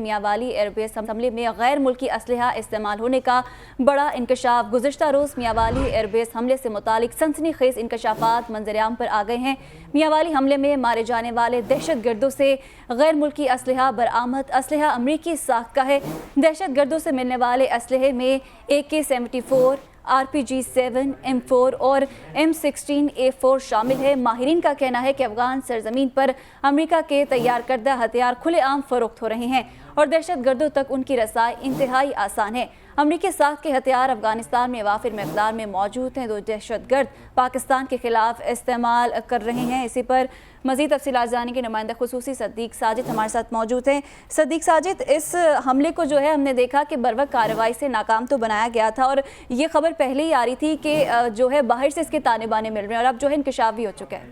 میاوالی air base حملے میں غیر ملکی اسلحہ استعمال ہونے کا بڑا انکشاف۔ گزشتہ روز میاوالی ایئر بیس حملے سے متعلق سنسنی خیز انکشافات منظر عام پر آ گئے ہیں۔ میاوالی حملے میں مارے جانے والے دہشت گردوں سے غیر ملکی اسلحہ برآمد۔ اسلحہ امریکی ساخت کا ہے۔ دہشت گردوں سے ملنے والے اسلحے میں AK-74 RPG-7 M4 اور M16A4 شامل ہے۔ ماہرین کا کہنا ہے کہ افغان سرزمین پر امریکہ کے تیار کردہ ہتھیار کھلے عام فروخت ہو رہے ہیں اور دہشت گردوں تک ان کی رسائی انتہائی آسان ہے۔ امریکی ساخت کے ہتھیار افغانستان میں وافر مقدار میں موجود ہیں، جو دہشت گرد پاکستان کے خلاف استعمال کر رہے ہیں۔ اسی پر مزید تفصیلات جاننے کے نمائندہ خصوصی صدیق ساجد ہمارے ساتھ موجود ہیں۔ صدیق ساجد، اس حملے کو جو ہے ہم نے دیکھا کہ بروقت کارروائی سے ناکام تو بنایا گیا تھا اور یہ خبر پہلے ہی آ رہی تھی کہ جو ہے باہر سے اس کے تانے بانے مل رہے ہیں اور اب جو ہے انکشاف بھی ہو چکا ہے۔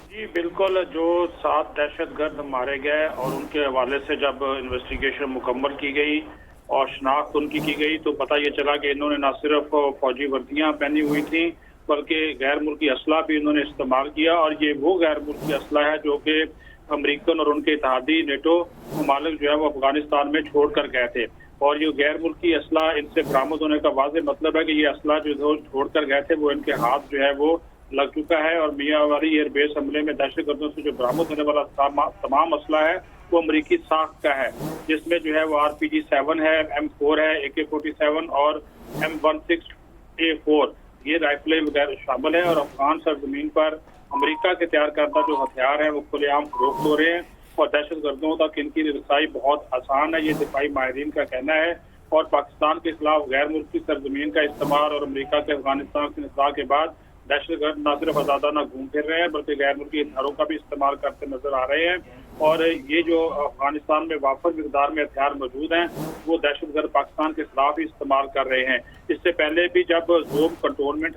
جی بالکل، جو 7 دہشت گرد مارے گئے اور ان کے حوالے سے جب انویسٹیگیشن مکمل کی گئی اور شناخت ان کی گئی تو پتہ یہ چلا کہ انہوں نے نہ صرف فوجی وردیاں پہنی ہوئی تھیں بلکہ غیر ملکی اسلحہ بھی انہوں نے استعمال کیا، اور یہ وہ غیر ملکی اسلحہ ہے جو کہ امریکن اور ان کے اتحادی نیٹو ممالک جو ہے وہ افغانستان میں چھوڑ کر گئے تھے، اور یہ غیر ملکی اسلحہ ان سے برآمد ہونے کا واضح مطلب ہے کہ یہ اسلحہ جو چھوڑ کر گئے تھے وہ ان کے ہاتھ جو ہے وہ لگ چکا ہے۔ اور میاوالی ایئر بیس حملے میں دہشت گردوں سے جو برآمد ہونے والا تمام اسلحہ ہے وہ امریکی ساخت کا ہے، جس میں جو ہے وہ RPG-7 ہے، M4 ہے، AK-47 اور M16A4 یہ رائفلیں وغیرہ شامل ہیں، اور افغان سرزمین پر امریکہ کے تیار کردہ جو ہتھیار ہیں وہ کھلے عام فروخت ہو رہے ہیں اور دہشت گردوں تک ان کی رسائی بہت آسان ہے، یہ دفاعی ماہرین کا کہنا ہے۔ اور پاکستان کے خلاف غیر ملکی سرزمین کا استعمال اور امریکہ کے افغانستان کے نزاع کے بعد دہشت گرد نہ صرف آزادانہ گھوم پھر رہے ہیں بلکہ غیر ملکی ہتھیاروں کا بھی استعمال کرتے نظر آ رہے ہیں، اور یہ جو افغانستان میں وافر مقدار میں ہتھیار موجود ہیں وہ دہشت گرد پاکستان کے خلاف ہی استعمال کر رہے ہیں۔ اس سے پہلے بھی جب زوم کنٹونمنٹ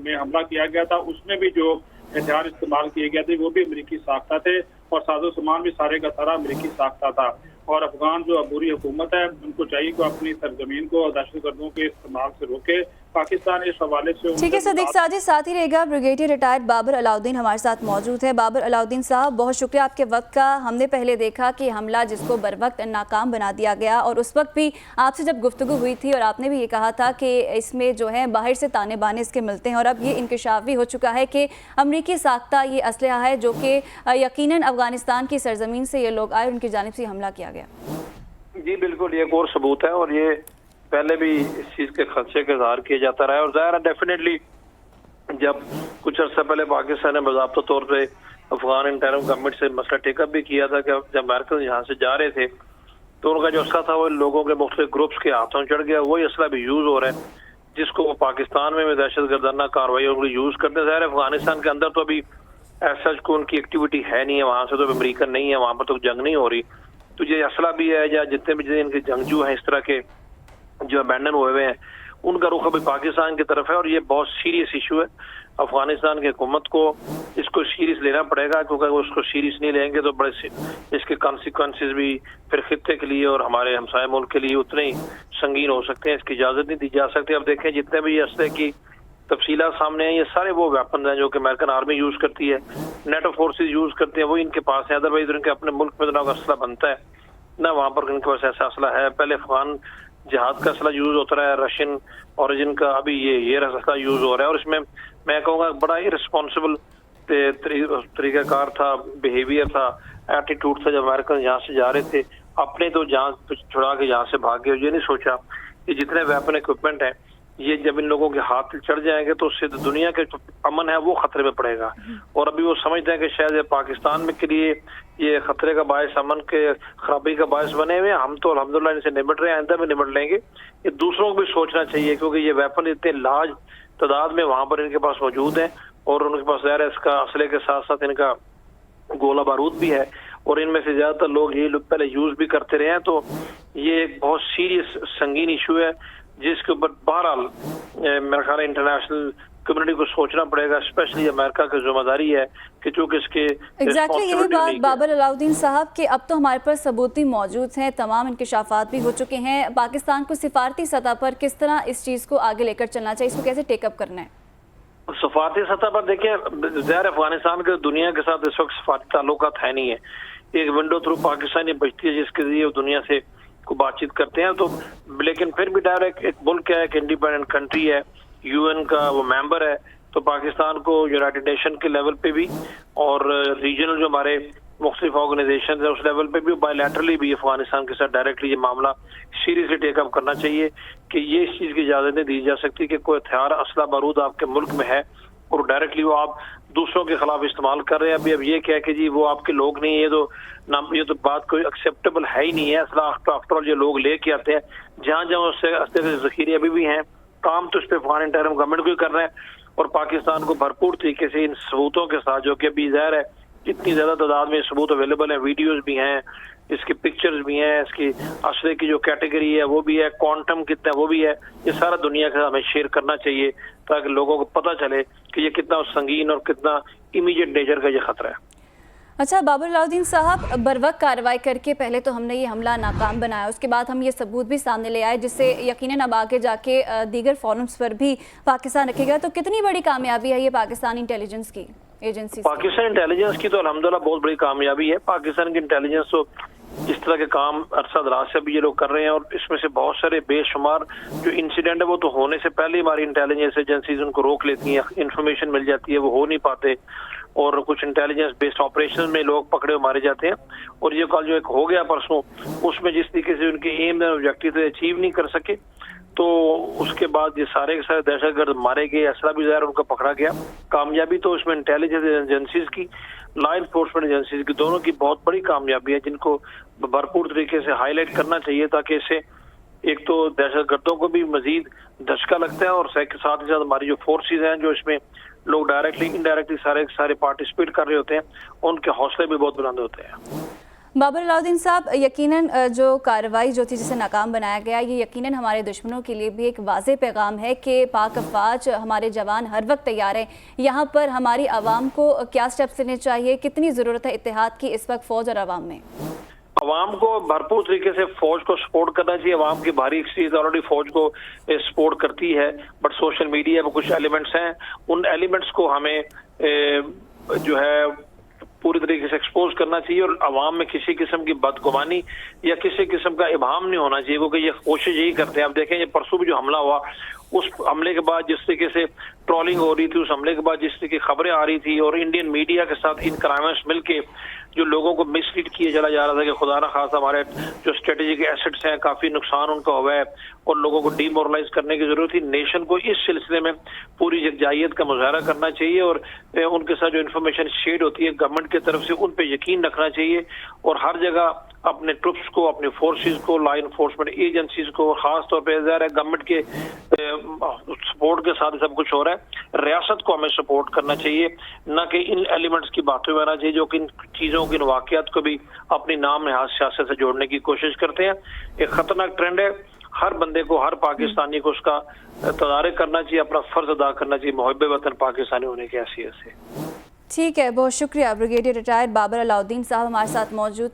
میں حملہ کیا گیا تھا اس میں بھی جو ہتھیار استعمال کیے گئے تھے وہ بھی امریکی ساختہ تھے اور ساز و سامان بھی سارے کا سارا امریکی ساختہ تھا، اور افغان جو عبوری حکومت ہے ان کو چاہیے کہ اپنی سرزمین کو دہشت گردوں کے استعمال سے روکے۔ پاکستان اس حوالے سے ٹھیک ہے صدیق ساجد، ساتھ ہی رہے گا بریگیڈیئر ریٹائرڈ بابر علاؤدین ہمارے ساتھ موجود ہے۔ بابر علاؤدین صاحب، بہت شکریہ آپ کے وقت کا۔ ہم نے پہلے دیکھا کہ حملہ جس کو بر وقت ناکام بنا دیا گیا، اور اس وقت بھی آپ سے جب گفتگو ہوئی تھی اور آپ نے بھی یہ کہا تھا کہ اس میں جو ہے باہر سے تانے بانے اس کے ملتے ہیں، اور اب یہ انکشاف بھی ہو چکا ہے کہ امریکی ساختہ یہ اسلحہ ہے جو کہ یقیناً افغانستان کی سرزمین سے یہ لوگ آئے اور ان کی جانب سے حملہ کیا گیا۔ جی بالکل، یہ ایک اور ثبوت ہے، اور یہ پہلے بھی اس چیز کے خدشے کا اظہار کیا جاتا رہا ہے، اور ظاہر ہے ڈیفینیٹلی جب کچھ عرصہ پہلے پاکستان نے باضابطہ طور پہ افغان انٹرم گورنمنٹ سے مسئلہ ٹیک اپ بھی کیا تھا کہ جب امریکن یہاں سے جا رہے تھے تو ان کا جو اسلحہ تھا وہ لوگوں کے مختلف گروپس کے ہاتھوں چڑھ گیا، وہی اسلحہ بھی یوز ہو رہا ہے جس کو وہ پاکستان میں دہشت گردانہ کارروائی یوز کرتے ہیں۔ ظاہر ہے افغانستان کے اندر تو ابھی ایسا کو ان کی ایکٹیویٹی ہے نہیں ہے، وہاں سے تو امریکن نہیں ہے، وہاں پر تو جنگ نہیں ہو رہی، تو یہ اسلحہ بھی ہے یا جتنے بھی ان کے جنگجو ہیں اس طرح کے جو ابینڈن ہوئے ہیں ان کا رخ ابھی پاکستان کی طرف ہے، اور یہ بہت سیریس ایشو ہے۔ افغانستان کی حکومت کو اس کو سیریس لینا پڑے گا، کیونکہ وہ اس کو سیریس نہیں لیں گے تو بڑے اس کے کانسیکوینسز بھی پھر خطے کے لیے اور ہمارے ہمسائے ملک کے لیے اتنے ہی سنگین ہو سکتے ہیں، اس کی اجازت نہیں دی جا سکتی۔ اب دیکھیں جتنے بھی اسلحے کی تفصیلات سامنے ہیں، یہ سارے وہ ویپنز ہیں جو کہ امریکن آرمی یوز کرتی ہے، نیٹو فورسز یوز کرتے ہیں، وہ ان کے پاس ہیں، ادروائز ان کے اپنے ملک میں نہ اسلحہ بنتا ہے نہ وہاں پر ان کے پاس ایسا اسلحہ ہے۔ پہلے افغان جہاد کا اسلحہ یوز ہوتا رہا ہے، رشین اوریجن کا، ابھی یہ اسلحہ یوز ہو رہا ہے، اور اس میں میں کہوں گا بڑا ہی رسپانسبل طریقہ کار تھا، بیہیویئر تھا، ایٹیٹیوڈ تھا۔ جب امریکن یہاں سے جا رہے تھے اپنے تو جان چھڑا کے یہاں سے بھاگ گئے، یہ نہیں سوچا کہ جتنے ویپن اکوپمنٹ ہیں یہ جب ان لوگوں کے ہاتھ چڑھ جائیں گے تو اس سے دنیا کے امن ہے وہ خطرے میں پڑے گا، اور ابھی وہ سمجھتے ہیں کہ شاید پاکستان میں کے لیے یہ خطرے کا باعث، امن کے خرابی کا باعث بنے ہوئے ہیں۔ ہم تو الحمدللہ ان سے نمٹ رہے ہیں، آئندہ میں نمٹ لیں گے۔ یہ دوسروں کو بھی سوچنا چاہیے، کیونکہ یہ ویپن اتنے لارج تعداد میں وہاں پر ان کے پاس موجود ہیں، اور ان کے پاس ظاہر ہے اس کا اسلحے کے ساتھ ساتھ ان کا گولہ بارود بھی ہے، اور ان میں سے زیادہ تر لوگ یہ پہلے یوز بھی کرتے رہے ہیں، تو یہ ایک بہت سیریس سنگین ایشو ہے جس کے اوپر بہرحال میرا خیال ہے انٹرنیشنل کمیونٹی کو سوچنا پڑے گا، اسپیشلی امریکہ کی ذمہ داری ہے کہ چونکہ اس کے یہی بات بابر علاؤدین صاحب کہ اب تو ہمارے پاس ثبوت بھی موجود ہیں، تمام انکشافات بھی ہو چکے ہیں، پاکستان کو سفارتی سطح پر کس طرح اس چیز کو آگے لے کر چلنا چاہیے، اس کو کیسے ٹیک اپ کرنا ہے؟ سفارتی سطح پر دیکھیں ظاہر افغانستان کے دنیا کے ساتھ اس وقت سفارتی تعلقات ہے نہیں ہے، ایک ونڈو تھرو پاکستانی بچتی ہے جس کے ذریعے وہ دنیا سے کو بات چیت کرتے ہیں. تو لیکن پھر بھی ڈائریکٹ ایک ملک ہے, ایک انڈیپینڈنٹ کنٹری ہے, UN کا وہ ممبر ہے, تو پاکستان کو یونائٹڈ نیشن کے لیول پہ بھی اور ریجنل جو ہمارے مختلف آرگنائزیشن ہیں اس لیول پہ بھی بائی لیٹرلی بھی افغانستان کے ساتھ ڈائریکٹلی یہ معاملہ سیریسلی ٹیک اپ کرنا چاہیے کہ یہ اس چیز کی اجازت نہیں دی جا سکتی کہ کوئی ہتھیار اسلحہ بارود آپ کے ملک میں ہے اور ڈائریکٹلی وہ آپ دوسروں کے خلاف استعمال کر رہے ہیں. اب یہ کہہ کہ جی وہ آپ کے لوگ نہیں, یہ تو بات کوئی ایکسیپٹیبل ہے ہی نہیں ہے. اسلحہ آفٹر آل یہ لوگ لے کے آتے ہیں, جہاں جہاں اس سے اسلحے کے ذخیرے ابھی بھی ہیں, کام تو اس پہ افغان انٹرم گورنمنٹ کو ہی کر رہے ہیں اور پاکستان کو بھرپور طریقے سے ان ثبوتوں کے ساتھ, جو کہ ابھی ظاہر ہے اتنی زیادہ تعداد میں ثبوت اویلیبل ہیں, ویڈیوز بھی ہیں, اس کی پکچرز بھی ہیں, اس کی اسلحے کی جو کیٹیگری ہے وہ بھی ہے, کوانٹم کتنا ہے وہ بھی ہے. یہ سارا دنیا کے ساتھ ہمیں شیئر کرنا چاہیے تاکہ لوگوں کو پتہ چلے کہ یہ کتنا سنگین اور کتنا امیڈیٹ نیچر کا یہ خطرہ ہے. اچھا بابر علاؤدین صاحب, بروقت کارروائی کر کے پہلے تو ہم نے یہ حملہ ناکام بنایا, اس کے بعد ہم یہ ثبوت بھی سامنے لے آئے جس سے یقیناً اب آگے جا کے دیگر فورمز پر بھی پاکستان رکھے گا. تو کتنی بڑی کامیابی ہے یہ پاکستانی انٹیلیجنس کی ایجنسی؟ پاکستان انٹیلیجنس کی تو الحمدللہ بہت بڑی کامیابی ہے. پاکستان کی انٹیلیجنس تو اس طرح کے کام عرصہ دراز سے بھی یہ لوگ کر رہے ہیں اور اس میں سے بہت سارے بے شمار جو انسیڈنٹ ہے وہ تو ہونے سے پہلے ہماری انٹیلیجنس ایجنسیز ان کو روک لیتی ہیں, انفارمیشن مل جاتی ہے, وہ ہو نہیں پاتے اور کچھ انٹیلیجنس بیسڈ آپریشن میں لوگ پکڑے مارے جاتے ہیں. اور یہ کل جو ایک ہو گیا پرسوں, اس میں جس طریقے سے ان کے ایم اور آبجیکٹیو سے اچیو نہیں کر سکے تو اس کے بعد یہ سارے کے سارے دہشت گرد مارے گئے, اسلحہ بھی ظاہر ان کا پکڑا گیا. کامیابی تو اس میں انٹیلیجنس ایجنسیز کی, لا انفورسمنٹ ایجنسیز کی, دونوں کی بہت بڑی کامیابی ہے جن کو بھرپور طریقے سے ہائی لائٹ کرنا چاہیے تاکہ اس سے ایک تو دہشت گردوں کو بھی مزید دھچکا لگتا ہے اور ساتھ ہی ساتھ ہماری جو فورسز ہیں جو اس میں لوگ ڈائریکٹلی انڈائریکٹلی سارے پارٹیسپیٹ کر رہے ہوتے ہیں ان کے حوصلے بھی بہت بلند ہوتے ہیں. بابر علاؤدین صاحب, یقیناً جو کارروائی جو تھی جسے ناکام بنایا گیا, یہ یقیناً ہمارے دشمنوں کے لیے بھی ایک واضح پیغام ہے کہ پاک افواج ہمارے جوان ہر وقت تیار ہیں. یہاں پر ہماری عوام کو کیا سٹیپس لینے چاہیے, کتنی ضرورت ہے اتحاد کی اس وقت فوج اور عوام میں؟ عوام کو بھرپور طریقے سے فوج کو سپورٹ کرنا چاہیے. عوام کی بھاری چیز آلریڈی فوج کو سپورٹ کرتی ہے, بٹ سوشل میڈیا میں کچھ ایلیمنٹس ہیں, ان ایلیمنٹس کو ہمیں جو ہے پوری طریقے سے ایکسپوز کرنا چاہیے اور عوام میں کسی قسم کی بدگمانی یا کسی قسم کا ابہام نہیں ہونا چاہیے, کیونکہ یہ کوشش یہی کرتے ہیں. آپ دیکھیں یہ پرسوں بھی جو حملہ ہوا, اس حملے کے بعد جس طریقے سے ٹرولنگ ہو رہی تھی, اس حملے کے بعد جس طریقے کی خبریں آ رہی تھی اور انڈین میڈیا کے ساتھ ان کرائمز مل کے جو لوگوں کو مس لیڈ کیا چلا جا رہا تھا کہ خدا نہ خاصا ہمارے جو اسٹریٹجک ایسٹس ہیں کافی نقصان ان کا ہوا ہے اور لوگوں کو ڈی مورلائز کرنے کی ضرورت تھی. نیشن کو اس سلسلے میں پوری یکجہت کا مظاہرہ کرنا چاہیے اور ان کے ساتھ جو انفارمیشن شیئر ہوتی ہے گورنمنٹ کی طرف سے ان پہ یقین رکھنا چاہیے اور ہر جگہ اپنے ٹروپس کو, اپنے فورسز کو, لا انفورسمنٹ ایجنسیز کو, خاص طور پہ ظاہر ہے گورنمنٹ کے سپورٹ کے ساتھ سب کچھ ہو رہا ہے, ریاست کو ہمیں سپورٹ کرنا چاہیے, نہ کہ ان ایلیمنٹس کی باتوں میں آنا چاہیے جو کہ ان چیزوں کے واقعات کو بھی اپنی نام نہاد سیاست سے جوڑنے کی کوشش کرتے ہیں. ایک خطرناک ٹرینڈ ہے, ہر بندے کو, ہر پاکستانی کو اس کا تدارک کرنا چاہیے, اپنا فرض ادا کرنا چاہیے محب وطن پاکستانی ہونے کی حیثیت سے. ٹھیک ہے, بہت شکریہ. بریگیڈیئر ریٹائرڈ بابر علاؤدین صاحب ہمارے ساتھ موجود